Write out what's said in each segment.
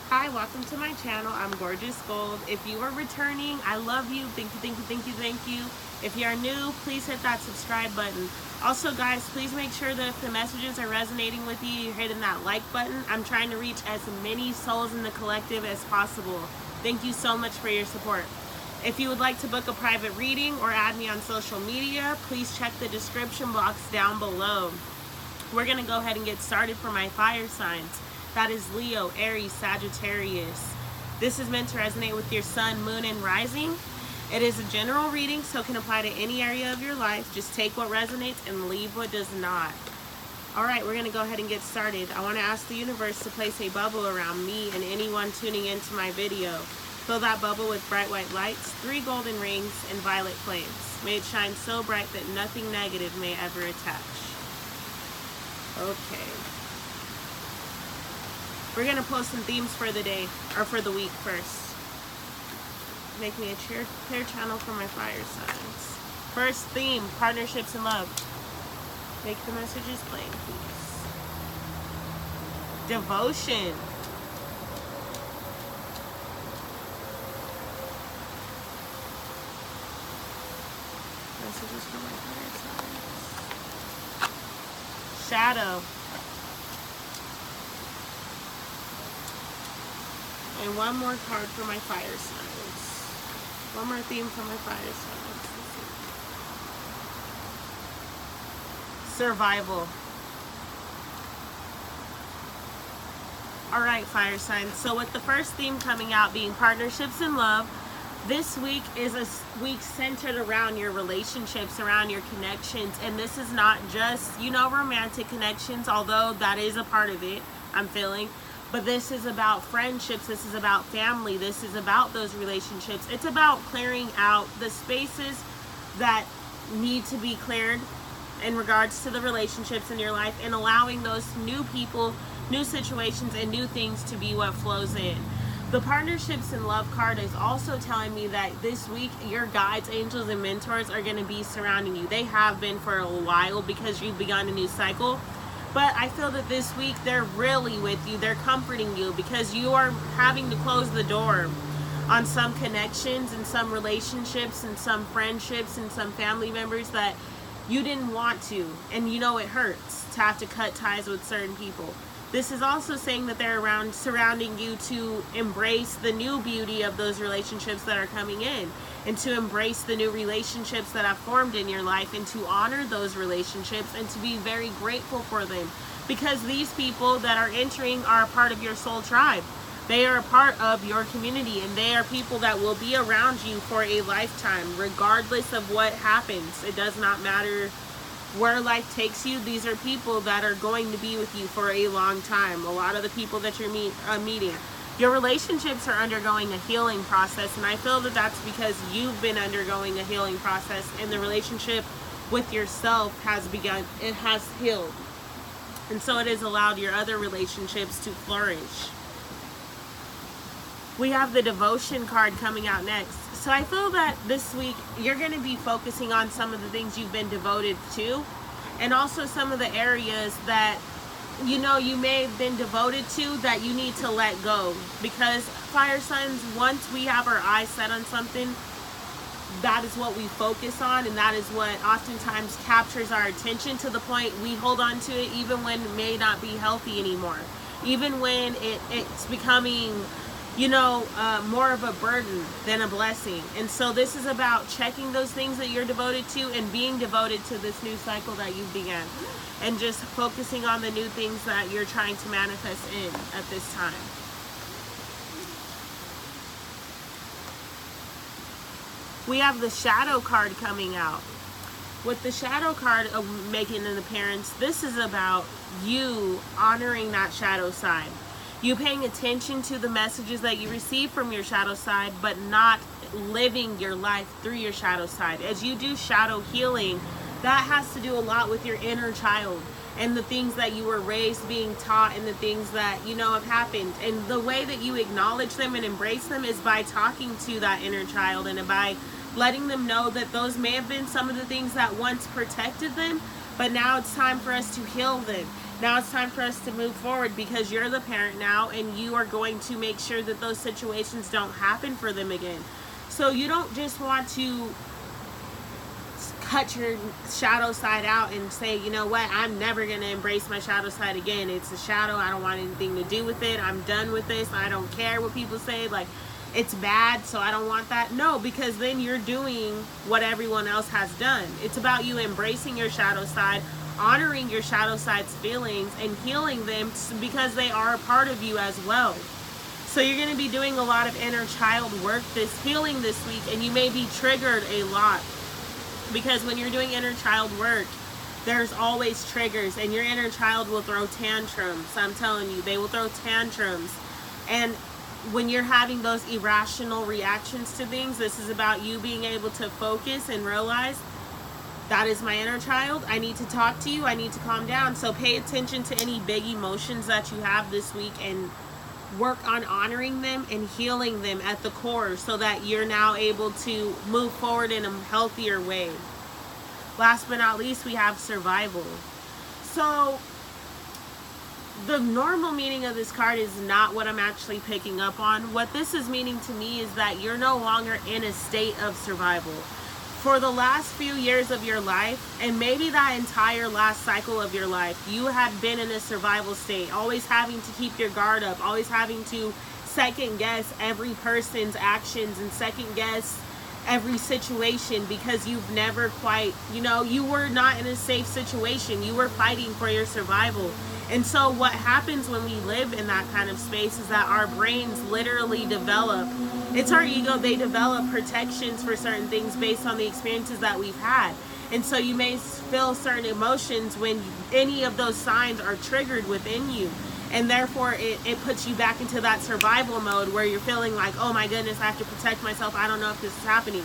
Hi, welcome to my channel. I'm Gorgeous Gold. If you are returning, I love you. Thank you, thank you, thank you, thank you. If you are new, please hit that subscribe button. Also, guys, please make sure that if the messages are resonating with you, you're hitting that like button. I'm trying to reach as many souls in the collective as possible. Thank you so much for your support. If you would like to book a private reading or add me on social media, please check the description box down below. We're going to go ahead and get started for my fire signs. That is Leo, Aries, Sagittarius. This is meant to resonate with your sun, moon, and rising. It is a general reading, so it can apply to any area of your life. Just take what resonates and leave what does not. Alright, we're going to go ahead and get started. I want to ask the universe to place a bubble around me and anyone tuning into my video. Fill that bubble with bright white lights, 3 golden rings, and violet flames. May it shine so bright that nothing negative may ever attach. Okay. We're going to post some themes for the day, or for the week first. Make me a clear channel for my fire signs. First theme, partnerships and love. Make the messages plain, please. Devotion. Messages for my fire signs. Shadow. And one more card for my fire signs. One more theme for my fire signs. Survival. Alright, fire signs. So with the first theme coming out being partnerships and love, this week is a week centered around your relationships, around your connections. And this is not just, romantic connections, although that is a part of it, I'm feeling. But this is about friendships, this is about family, this is about those relationships. It's about clearing out the spaces that need to be cleared in regards to the relationships in your life and allowing those new people, new situations, and new things to be what flows in. The partnerships and love card is also telling me that this week your guides, angels, and mentors are going to be surrounding you. They have been for a while because you've begun a new cycle. But I feel that this week they're really with you. They're comforting you because you are having to close the door on some connections and some relationships and some friendships and some family members that you didn't want to. And it hurts to have to cut ties with certain people. This is also saying that they're surrounding you to embrace the new beauty of those relationships that are coming in, and to embrace the new relationships that have formed in your life, and to honor those relationships and to be very grateful for them, because these people that are entering are a part of your soul tribe. They are a part of your community, and they are people that will be around you for a lifetime, regardless of what happens. It does not matter where life takes you. These are people that are going to be with you for a long time. A lot of the people that you're meeting, your relationships are undergoing a healing process, and I feel that that's because you've been undergoing a healing process, and the relationship with yourself has begun. It has healed, and so it has allowed your other relationships to flourish. We have the devotion card coming out next. So I feel that this week you're going to be focusing on some of the things you've been devoted to, and also some of the areas that you may have been devoted to that you need to let go. Because fire signs, once we have our eyes set on something, that is what we focus on, and that is what oftentimes captures our attention to the point we hold on to it even when it may not be healthy anymore, even when it's becoming more of a burden than a blessing. And so this is about checking those things that you're devoted to and being devoted to this new cycle that you've begun, and just focusing on the new things that you're trying to manifest in at this time. We have the shadow card coming out. With the shadow card making an appearance, this is about you honoring that shadow side. You paying attention to the messages that you receive from your shadow side, but not living your life through your shadow side. As you do shadow healing, that has to do a lot with your inner child and the things that you were raised being taught, and the things that have happened. And the way that you acknowledge them and embrace them is by talking to that inner child, and by letting them know that those may have been some of the things that once protected them, But now it's time for us to heal them. Now it's time for us to move forward, because you're the parent now, and you are going to make sure that those situations don't happen for them again. So you don't just want to cut your shadow side out and say, you know what, I'm never going to embrace my shadow side again. It's a shadow. I don't want anything to do with it. I'm done with this. I don't care what people say. Like, it's bad, so I don't want that. No, because then you're doing what everyone else has done. It's about you embracing your shadow side, honoring your shadow side's feelings, and healing them, because they are a part of you as well. So you're going to be doing a lot of inner child work, this healing this week, and you may be triggered a lot, because when you're doing inner child work, there's always triggers, and your inner child will throw tantrums. I'm telling you, they will throw tantrums. And when you're having those irrational reactions to things, this is about you being able to focus and realize, that is my inner child. I need to talk to you. I need to calm down. So pay attention to any big emotions that you have this week, and work on honoring them and healing them at the core, so that you're now able to move forward in a healthier way. Last but not least, we have survival. So the normal meaning of this card is not what I'm actually picking up on. What this is meaning to me is that you're no longer in a state of survival. For the last few years of your life, and maybe that entire last cycle of your life, you have been in a survival state, always having to keep your guard up, always having to second guess every person's actions and second guess every situation, because you've never quite, you were not in a safe situation. You were fighting for your survival. And so what happens when we live in that kind of space is that our brains literally develop, it's our ego, they develop protections for certain things based on the experiences that we've had. And so you may feel certain emotions when any of those signs are triggered within you. And therefore it puts you back into that survival mode where you're feeling like, oh my goodness, I have to protect myself. I don't know if this is happening.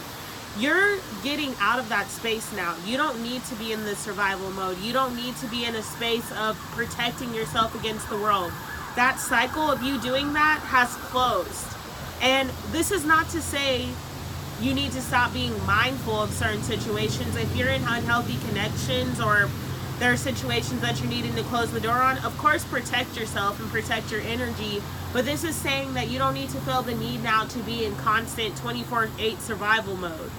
You're getting out of that space now. You don't need to be in the survival mode. You don't need to be in a space of protecting yourself against the world. That cycle of you doing that has closed. And this is not to say you need to stop being mindful of certain situations. If you're in unhealthy connections, or there are situations that you're needing to close the door on, of course protect yourself and protect your energy. But this is saying that you don't need to feel the need now to be in constant 24/8 survival mode.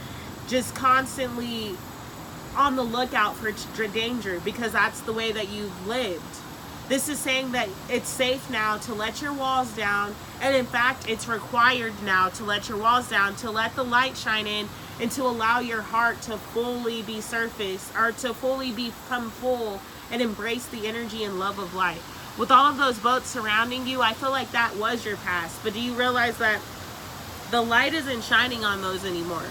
Just constantly on the lookout for danger, because that's the way that you've lived. This is saying that it's safe now to let your walls down, and in fact it's required now to let your walls down, to let the light shine in, and to allow your heart to fully be surfaced, or to fully become full and embrace the energy and love of light. With all of those boats surrounding you, I feel like that was your past. But do you realize that the light isn't shining on those anymore?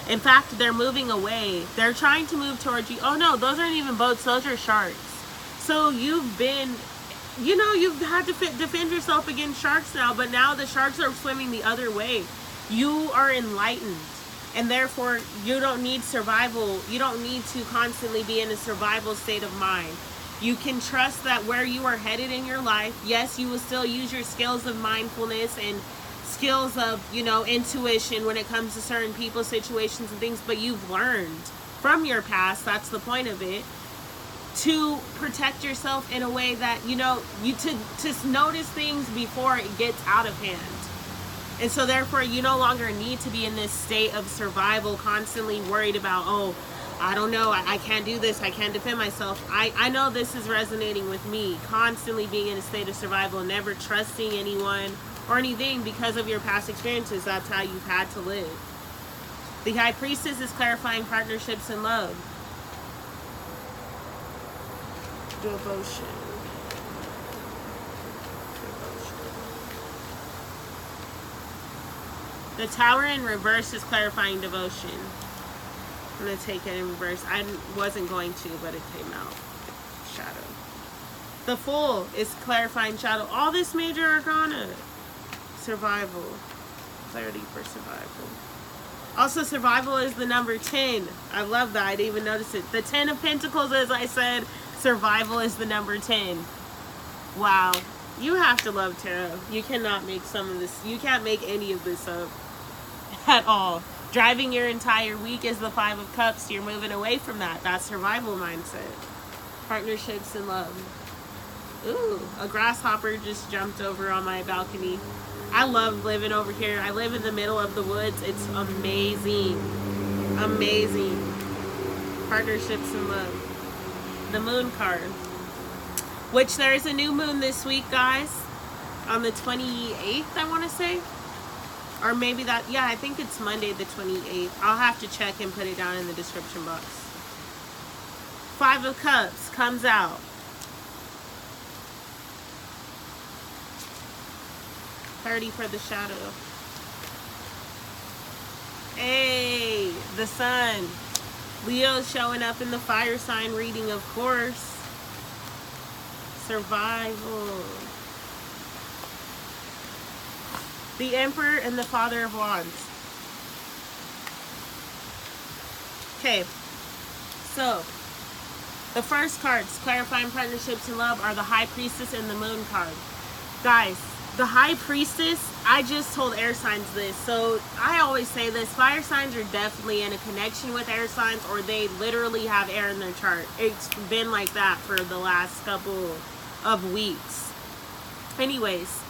In fact, they're moving away. They're trying to move towards you. Oh no, those aren't even boats, those are sharks. So you've been, you've had to defend yourself against sharks now, but now the sharks are swimming the other way. You are enlightened, and therefore you don't need survival. You don't need to constantly be in a survival state of mind. You can trust that where you are headed in your life, yes, you will still use your skills of mindfulness and skills of, intuition when it comes to certain people, situations, and things, but you've learned from your past, that's the point of it, to protect yourself in a way that, you to notice things before it gets out of hand. And so therefore you no longer need to be in this state of survival, constantly worried about, oh, I don't know, I can't do this, I can't defend myself. I know this is resonating with me, constantly being in a state of survival, never trusting anyone or anything because of your past experiences. That's how you've had to live. The High Priestess is clarifying partnerships and love. Devotion. The Tower in reverse is clarifying devotion. I'm going to take it in reverse. I wasn't going to, but it came out. Shadow. The Fool is clarifying shadow. All this major arcana. Survival. Clarity for survival. Also, survival is the number 10. I love that. I didn't even notice it. The 10 of Pentacles, as I said, survival is the number 10. Wow. You have to love tarot. You cannot make some of this. You can't make any of this up at all. Driving your entire week is the 5 of Cups. You're moving away from that. That's survival mindset. Partnerships and love. Ooh, a grasshopper just jumped over on my balcony. I love living over here. I live in the middle of the woods. It's amazing. Amazing. Partnerships and love. The moon card. Which there is a new moon this week, guys. On the 28th, I want to say. Or maybe that, yeah, I think it's Monday the 28th. I'll have to check and put it down in the description box. Five of Cups comes out. $30 for the shadow. Hey, the sun. Leo's showing up in the fire sign reading, of course. Survival. The Emperor and the Father of Wands. Okay, so the first cards clarifying partnerships and love are the High Priestess and the Moon card. Guys, the High Priestess, I just told air signs this, so I always say this, fire signs are definitely in a connection with air signs, or they literally have air in their chart. It's been like that for the last couple of weeks. Anyways,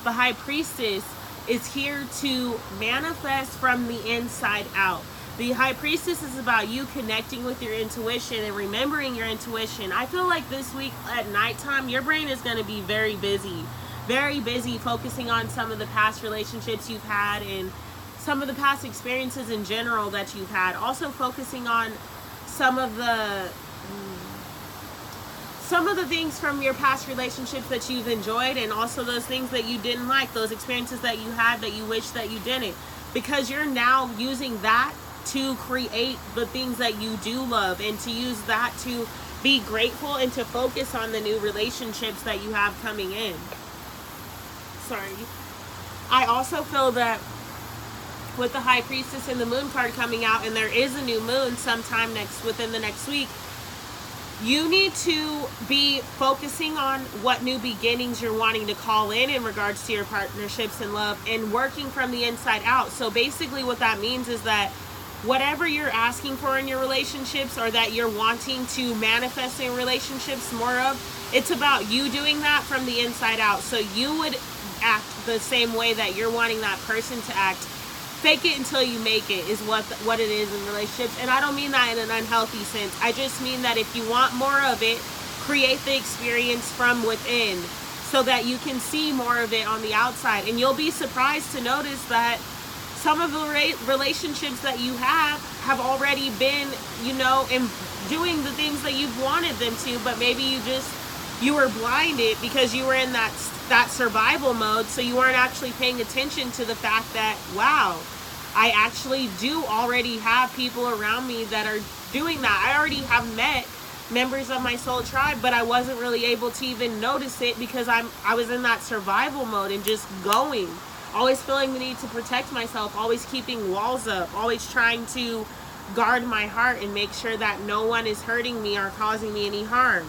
the High Priestess is here to manifest from the inside out. The High Priestess is about you connecting with your intuition and remembering your intuition. I feel like this week at nighttime, your brain is going to be very busy focusing on some of the past relationships you've had and some of the past experiences in general that you've had. Also focusing on some of the things from your past relationships that you've enjoyed, and also those things that you didn't like, those experiences that you had that you wish that you didn't, because you're now using that to create the things that you do love, and to use that to be grateful and to focus on the new relationships that you have coming in. Sorry. I also feel that with the High Priestess and the Moon card coming out, and there is a new moon sometime within the next week, you need to be focusing on what new beginnings you're wanting to call in regards to your partnerships and love, and working from the inside out. So basically what that means is that whatever you're asking for in your relationships, or that you're wanting to manifest in relationships more of, it's about you doing that from the inside out. So you would act the same way that you're wanting that person to act. Fake it until you make it is what it is in relationships. And I don't mean that in an unhealthy sense. I just mean that if you want more of it, create the experience from within so that you can see more of it on the outside. And you'll be surprised to notice that some of the relationships that you have already been, you know, in doing the things that you've wanted them to, but maybe you were blinded because you were in that survival mode, so you weren't actually paying attention to the fact that, wow, I actually do already have people around me that are doing that. I already have met members of my soul tribe, but I wasn't really able to even notice it because I was in that survival mode and just going, always feeling the need to protect myself, always keeping walls up, always trying to guard my heart and make sure that no one is hurting me or causing me any harm.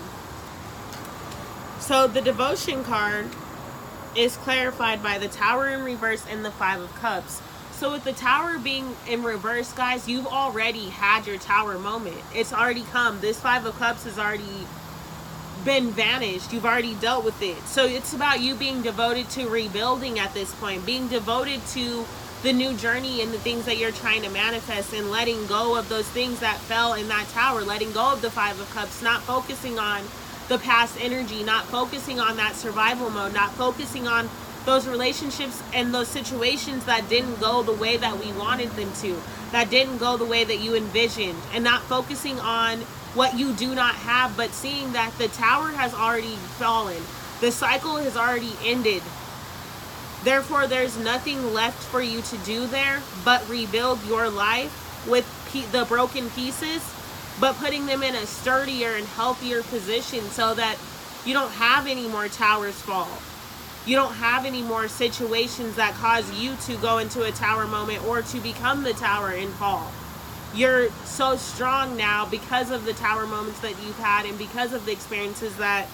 So the Devotion card is clarified by the Tower in reverse and the Five of Cups. So with the Tower being in reverse, guys, you've already had your Tower moment. It's already come. This Five of Cups has already been vanished. You've already dealt with it. So it's about you being devoted to rebuilding at this point, being devoted to the new journey and the things that you're trying to manifest, and letting go of those things that fell in that Tower, letting go of the Five of Cups, not focusing on the past energy, not focusing on that survival mode, not focusing on those relationships and those situations that didn't go the way that we wanted them to, that didn't go the way that you envisioned, and not focusing on what you do not have, but seeing that the Tower has already fallen. The cycle has already ended. Therefore, there's nothing left for you to do there but rebuild your life with the broken pieces, but putting them in a sturdier and healthier position so that you don't have any more towers fall. You don't have any more situations that cause you to go into a Tower moment or to become the Tower and fall. You're so strong now because of the Tower moments that you've had and because of the experiences that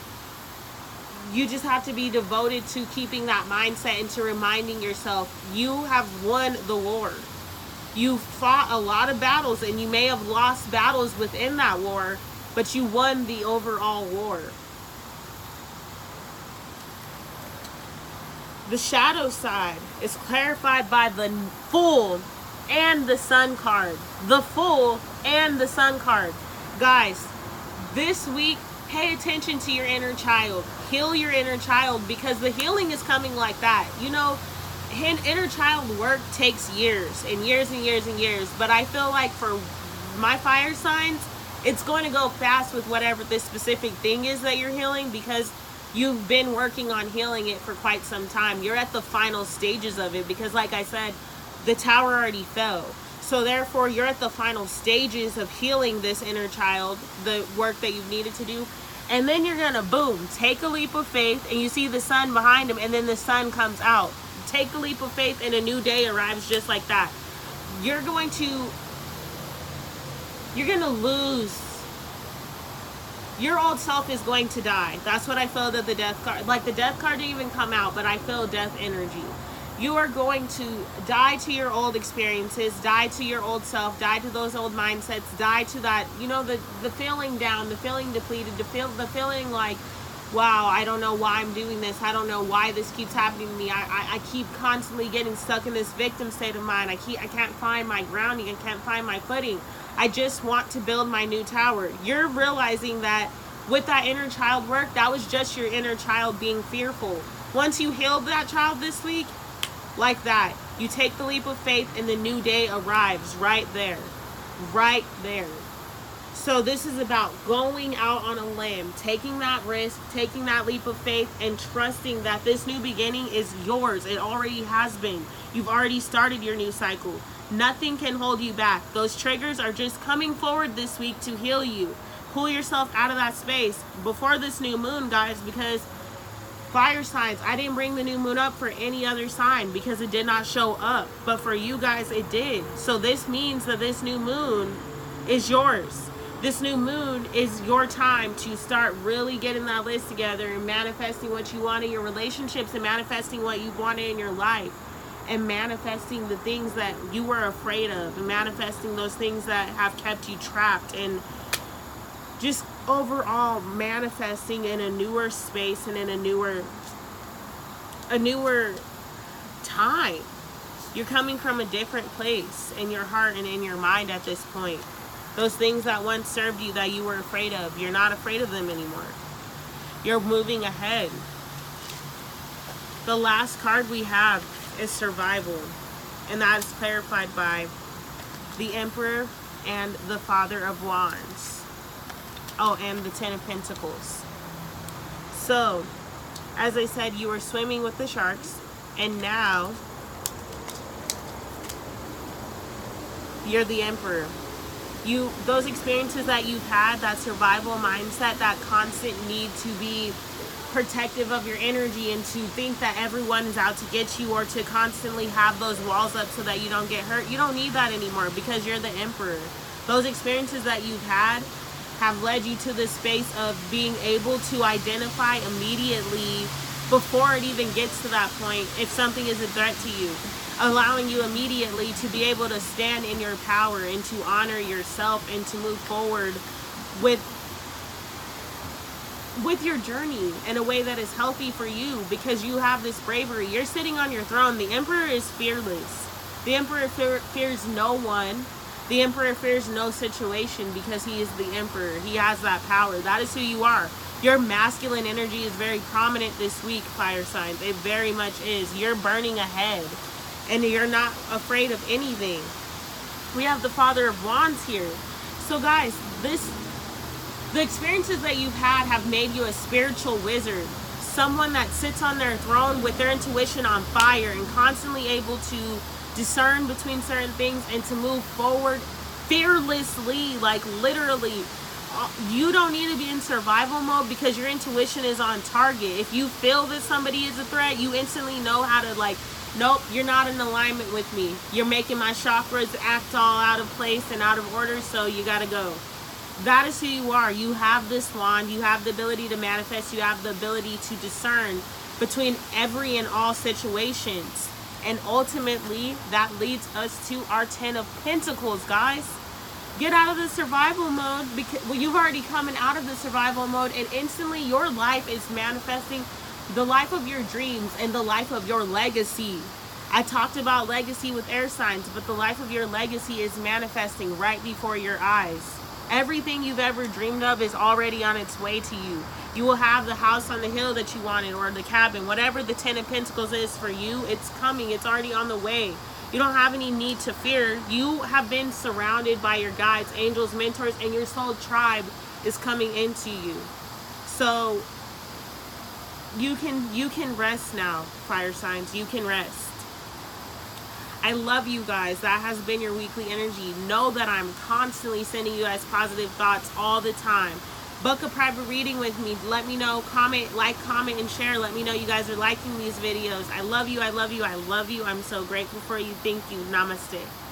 you just have to be devoted to keeping that mindset and to reminding yourself you have won the war. You fought a lot of battles, and you may have lost battles within that war, but you won the overall war. The shadow side is clarified by the Fool and the Sun card. The Fool and the Sun card. Guys, this week, pay attention to your inner child. Heal your inner child, because the healing is coming like that. You know, inner child work takes years and years and years and years. But I feel like for my fire signs, it's going to go fast with whatever this specific thing is that you're healing, because you've been working on healing it for quite some time. You're at the final stages of it, because like I said, the tower already fell. So therefore, you're at the final stages of healing this inner child, the work that you've needed to do. And then you're going to, boom, take a leap of faith, and you see the sun behind him, and then the sun comes out. Take a leap of faith, and a new day arrives just like that. You're going to lose. Your old self is going to die. That's what I feel that the death card, like the death card didn't even come out, but I feel death energy. You are going to die to your old experiences, die to your old self, die to those old mindsets, die to that, you know, the feeling down, the feeling depleted, the feeling like, wow, I don't know why I'm doing this. I don't know why this keeps happening to me. I keep constantly getting stuck in this victim state of mind. I can't find my grounding. I can't find my footing. I just want to build my new tower. You're realizing that with that inner child work, that was just your inner child being fearful. Once you healed that child this week, like that, you take the leap of faith, and the new day arrives right there. Right there. So this is about going out on a limb, taking that risk, taking that leap of faith, and trusting that this new beginning is yours. It already has been. You've already started your new cycle. Nothing can hold you back. Those triggers are just coming forward this week to heal you. Pull yourself out of that space before this new moon, guys, because fire signs, I didn't bring the new moon up for any other sign because it did not show up. But for you guys, it did. So this means that this new moon is yours. This new moon is your time to start really getting that list together and manifesting what you want in your relationships, and manifesting what you wanted in your life, and manifesting the things that you were afraid of, and manifesting those things that have kept you trapped, and just overall manifesting in a newer space and in a newer time. You're coming from a different place in your heart and in your mind at this point. Those things that once served you, that you were afraid of, you're not afraid of them anymore. You're moving ahead. The last card we have is survival, and that is clarified by the Emperor and the Father of Wands. Oh, and the Ten of Pentacles. So, as I said, you were swimming with the sharks, and now you're the Emperor. Those experiences that you've had, that survival mindset, that constant need to be protective of your energy and to think that everyone is out to get you, or to constantly have those walls up so that you don't get hurt, you don't need that anymore, because you're the Emperor. Those experiences that you've had have led you to this space of being able to identify immediately, before it even gets to that point, if something is a threat to you, allowing you immediately to be able to stand in your power and to honor yourself and to move forward with your journey in a way that is healthy for you, because you have this bravery. You're sitting on your throne. The Emperor is fearless. The Emperor fears no one. The Emperor fears no situation, because he is the Emperor. He has that power. That is who you are. Your masculine energy is very prominent this week, fire signs. It very much is. You're burning ahead, and you're not afraid of anything. We have the Father of Wands here. So guys, the experiences that you've had have made you a spiritual wizard. Someone that sits on their throne with their intuition on fire and constantly able to discern between certain things and to move forward fearlessly. Like literally, you don't need to be in survival mode, because your intuition is on target. If you feel that somebody is a threat, you instantly know how to, like, nope, you're not in alignment with me. You're making my chakras act all out of place and out of order, so you gotta go. That is who you are. You have this wand. You have the ability to manifest. You have the ability to discern between every and all situations. And ultimately, that leads us to our Ten of Pentacles, guys. Get out of the survival mode, because well, you've already coming out of the survival mode, and instantly your life is manifesting the life of your dreams and the life of your legacy. I talked about legacy with air signs, but the life of your legacy is manifesting right before your eyes. Everything you've ever dreamed of is already on its way to you. You will have the house on the hill that you wanted, or the cabin, whatever the 10 of Pentacles is for you. It's coming. It's already on the way. You don't have any need to fear. You have been surrounded by your guides, angels, mentors, and your soul tribe is coming into you. So you can rest now, fire signs. You can rest. I love you guys. That has been your weekly energy. Know that I'm constantly sending you guys positive thoughts all the time. Book a private reading with me. Let me know. Comment, comment, and share. Let me know you guys are liking these videos. I love you. I love you. I love you. I'm so grateful for you. Thank you. Namaste.